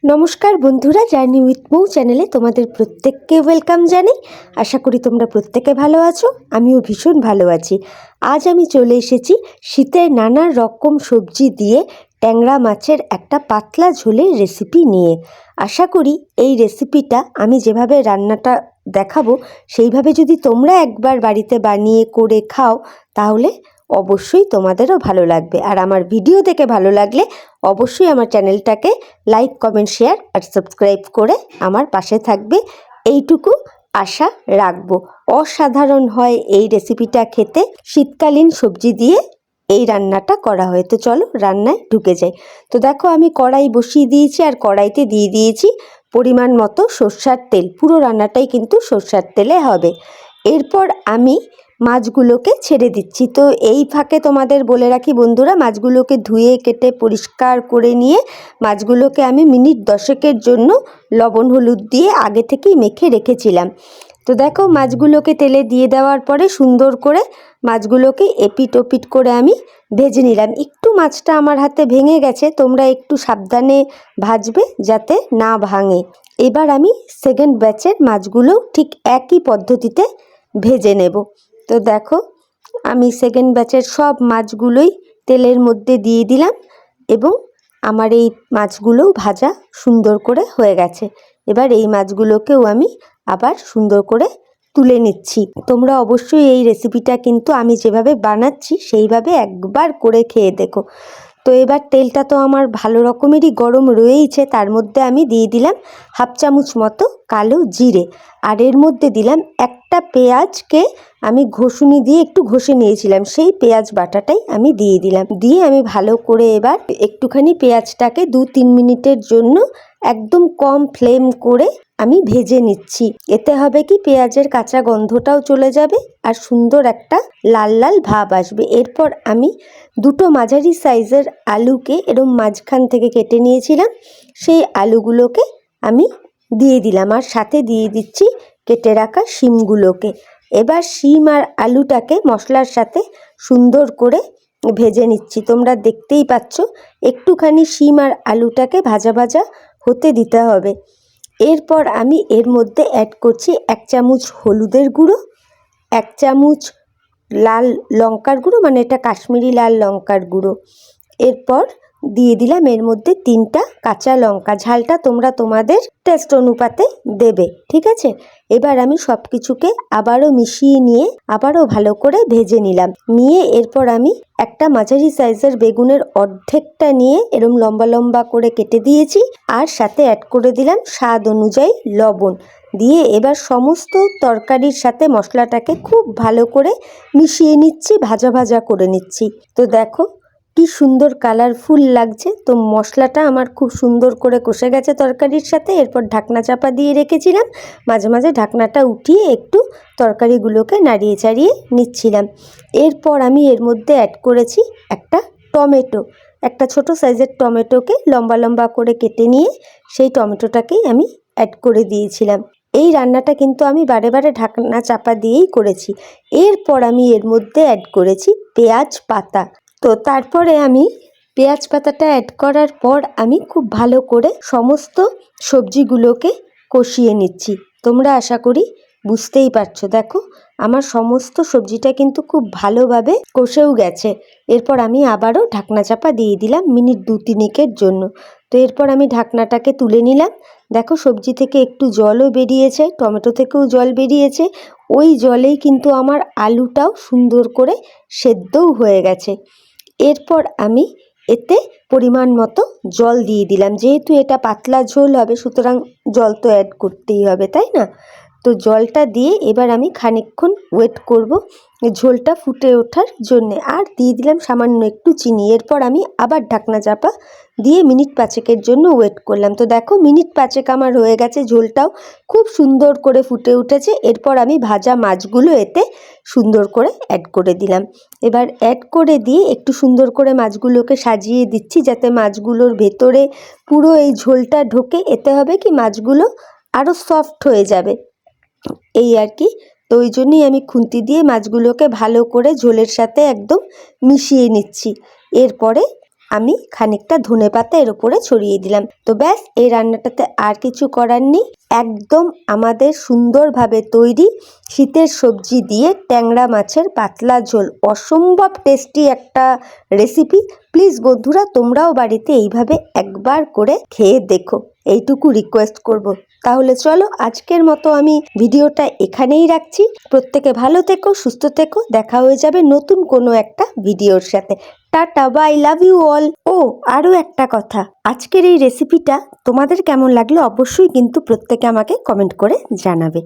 নমস্কার বন্ধুরা, journey with মৌ চ্যানেলে তোমাদের প্রত্যেককে ওয়েলকাম জানাই। আশা করি তোমরা প্রত্যেকে ভালো আছো, আমিও ভীষণ ভালো আছি। আজ আমি চলে এসেছি শীতের নানা রকম সবজি দিয়ে ট্যাংরা মাছের একটা পাতলা ঝোলের রেসিপি নিয়ে। আশা করি এই রেসিপিটা আমি যেভাবে রান্নাটা দেখাবো সেইভাবে যদি তোমরা একবার বাড়িতে বানিয়ে করে খাও তাহলে অবশ্যই তোমাদেরও ভালো লাগবে। আর আমার ভিডিও দেখে ভালো লাগলে অবশ্যই আমার চ্যানেলটাকে লাইক, কমেন্ট, শেয়ার আর সাবস্ক্রাইব করে আমার পাশে থাকবে, এইটুকু আশা রাখবো। অসাধারণ হয় এই রেসিপিটা খেতে। শীতকালীন সবজি দিয়ে এই রান্নাটা করা হয়। তো চলো রান্নায় ঢুকে যাই। তো দেখো আমি কড়াই বসিয়ে দিয়েছি আর কড়াইতে দিয়ে দিয়েছি পরিমাণ মতো সরষের তেল। পুরো রান্নাটাই কিন্তু সরষের তেলে হবে। এরপর আমি মাছগুলোকে ছেড়ে দিচ্ছি। তো এই ফাঁকে তোমাদের বলে রাখি বন্ধুরা, মাছগুলোকে ধুয়ে কেটে পরিষ্কার করে নিয়ে মাছগুলোকে আমি মিনিট 10-এর জন্য লবণ হলুদ দিয়ে আগে থেকেই মেখে রেখেছিলাম। তো দেখো মাছগুলোকে তেলে দিয়ে দেওয়ার পরে সুন্দর করে মাছগুলোকে এপিট ওপিট করে আমি ভেজে নিলাম। একটু মাছটা আমার হাতে ভেঙে গেছে, তোমরা একটু সাবধানে ভাজবে যাতে না ভাঙে। এবার আমি সেকেন্ড ব্যাচের মাছগুলো ঠিক একই পদ্ধতিতে ভেজে নেব। তো দেখো আমি সেকেন্ড ব্যাচের সব মাছগুলোই তেলের মধ্যে দিয়ে দিলাম এবং আমার এই মাছগুলোও ভাজা সুন্দর করে হয়ে গেছে। এবার এই মাছগুলোকেও আমি আবার সুন্দর করে তুলে নিচ্ছি। তোমরা অবশ্যই এই রেসিপিটা কিন্তু আমি যেভাবে বানাচ্ছি সেইভাবে একবার করে খেয়ে দেখো। তো এবার তেলটা তো আমার ভালো রকমেরই গরম রয়েইছে, তার মধ্যে আমি দিয়ে দিলাম 1/2 চামচ মতো কালো জিরে। আর এর মধ্যে দিলাম একটা পেঁয়াজকে আমি ঘষুনি দিয়ে একটু ঘষে নিয়েছিলাম, সেই পেঁয়াজ বাটাটাই আমি দিয়ে দিলাম। দিয়ে আমি ভালো করে এবার একটুখানি পেঁয়াজটাকে 2-3 মিনিটের জন্য একদম কম ফ্লেম করে আমি ভেজে নিচ্ছি। এতে হবে কি পেঁয়াজের কাঁচা গন্ধটাও চলে যাবে আর সুন্দর একটা লাল লাল ভাব আসবে। এরপর আমি দুটো মাঝারি সাইজের আলুকে এরম মাঝখান থেকে কেটে নিয়েছিলাম, সেই আলুগুলোকে আমি দিয়ে দিলাম আর সাথে দিয়ে দিচ্ছি কেটে রাখা শিমগুলোকে। এবার শিম আর আলুটাকে মশলার সাথে সুন্দর করে ভেজে নিচ্ছি। তোমরা দেখতেই পাচ্ছ একটুখানি শিম আর আলুটাকে ভাজা ভাজা হতে দিতে হবে। এরপর আমি এর মধ্যে অ্যাড করছি 1 চামচ হলুদের গুঁড়ো, 1 চামচ লাল লঙ্কার গুঁড়ো, মানে এটা কাশ্মীরি লাল লঙ্কার গুঁড়ো। এরপর দিয়ে দিলাম এর মধ্যে 3টা কাঁচা লঙ্কা। ঝালটা তোমরা তোমাদের টেস্ট অনুপাতে দেবে, ঠিক আছে? এবার আমি সব কিছুকে আবারও মিশিয়ে নিয়ে আবারও ভালো করে ভেজে নিলাম। নিয়ে এরপর আমি একটা মাঝারি সাইজের বেগুনের অর্ধেকটা নিয়ে এরম লম্বা লম্বা করে কেটে দিয়েছি আর সাথে অ্যাড করে দিলাম স্বাদ অনুযায়ী লবণ। দিয়ে এবার সমস্ত তরকারির সাথে মশলাটাকে খুব ভালো করে মিশিয়ে নিচ্ছি, ভাজা ভাজা করে নিচ্ছি। তো দেখো কি সুন্দর কালারফুল লাগছে। তো মশলাটা আমার খুব সুন্দর করে কষে গেছে তরকারির সাথে। এরপর ঢাকনা চাপা দিয়ে রেখেছিলাম, মাঝে মাঝে ঢাকনাটা উঠিয়ে একটু তরকারিগুলোকে নাড়িয়ে চাড়িয়ে নিচ্ছিলাম। এরপর আমি এর মধ্যে অ্যাড করেছি একটা টমেটো। একটা ছোট সাইজের টমেটোকে লম্বা লম্বা করে কেটে নিয়ে সেই টমেটোটাকেই আমি অ্যাড করে দিয়েছিলাম। এই রান্নাটা কিন্তু আমি বারে বারে ঢাকনা চাপা দিয়েই করেছি। এরপর আমি এর মধ্যে অ্যাড করেছি পেঁয়াজ পাতা। তো তারপরে আমি পেঁয়াজ পাতাটা অ্যাড করার পর আমি খুব ভালো করে সমস্ত সবজিগুলোকে কষিয়ে নিচ্ছি। তোমরা আশা করি বুঝতেই পারছো। দেখো আমার সমস্ত সবজিটা কিন্তু খুব ভালোভাবে কষেও গেছে। এরপর আমি আবারও ঢাকনা চাপা দিয়ে দিলাম মিনিট 2-3-এর জন্য। তো এরপর আমি ঢাকনাটাকে তুলে নিলাম। দেখো সবজি থেকে একটু জলও বেরিয়েছে, টমেটো থেকেও জল বেরিয়েছে। ওই জলেই কিন্তু আমার আলুটাও সুন্দর করে সেদ্ধও হয়ে গেছে। এরপর আমি এতে পরিমাণ মতো জল দিয়ে দিলাম। যেহেতু এটা পাতলা ঝোল হবে সুতরাং জল তো অ্যাড করতেই হবে, তাই না? তো জলটা দিয়ে এবার আমি খানিকক্ষণ ওয়েট করব ঝোলটা ফুটে ওঠার জন্যে। আর দিয়ে দিলাম সামান্য একটু চিনি। এরপর আমি আবার ঢাকনা চাপা দিয়ে মিনিট 5-এর জন্য ওয়েট করলাম। তো দেখো মিনিট 5 আমার হয়ে গেছে, ঝোলটাও খুব সুন্দর করে ফুটে উঠেছে। এরপর আমি ভাজা মাছগুলো এতে সুন্দর করে অ্যাড করে দিলাম। এবার অ্যাড করে দিয়ে একটু সুন্দর করে মাছগুলোকে সাজিয়ে দিচ্ছি যাতে মাছগুলোর ভেতরে পুরো এই ঝোলটা ঢোকে। এতে হবে কি মাছগুলো আরও সফট হয়ে যাবে, এই আর কি। তো ওই জন্যই আমি খুন্তি দিয়ে মাছগুলোকে ভালো করে ঝোলের সাথে একদম মিশিয়ে নিচ্ছি। এরপরে আমি খানিকটা ধনেপাতা এর উপরে ছড়িয়ে দিলাম। তো ব্যাস, এই রান্নাটাতে আর কিছু করার নেই। একদম আমাদের সুন্দরভাবে তৈরি শীতের সবজি দিয়ে ট্যাংরা মাছের পাতলা ঝোল। অসম্ভব টেস্টি একটা রেসিপি। প্লিজ বন্ধুরা, তোমরাও বাড়িতে এইভাবে একবার করে খেয়ে দেখো, এইটুকু রিকোয়েস্ট করব। তাহলে চলো, আজকের মতো আমি ভিডিওটা এখানেই রাখছি। প্রত্যেকে ভালো থেকো, সুস্থ থেকো। দেখা হয়ে যাবে নতুন কোনো একটা ভিডিওর সাথে। Tata, bye, love you all. ও আরও একটা কথা, আজকের এই রেসিপিটা তোমাদের কেমন লাগলো অবশ্যই কিন্তু প্রত্যেকে আমাকে কমেন্ট করে জানাবে।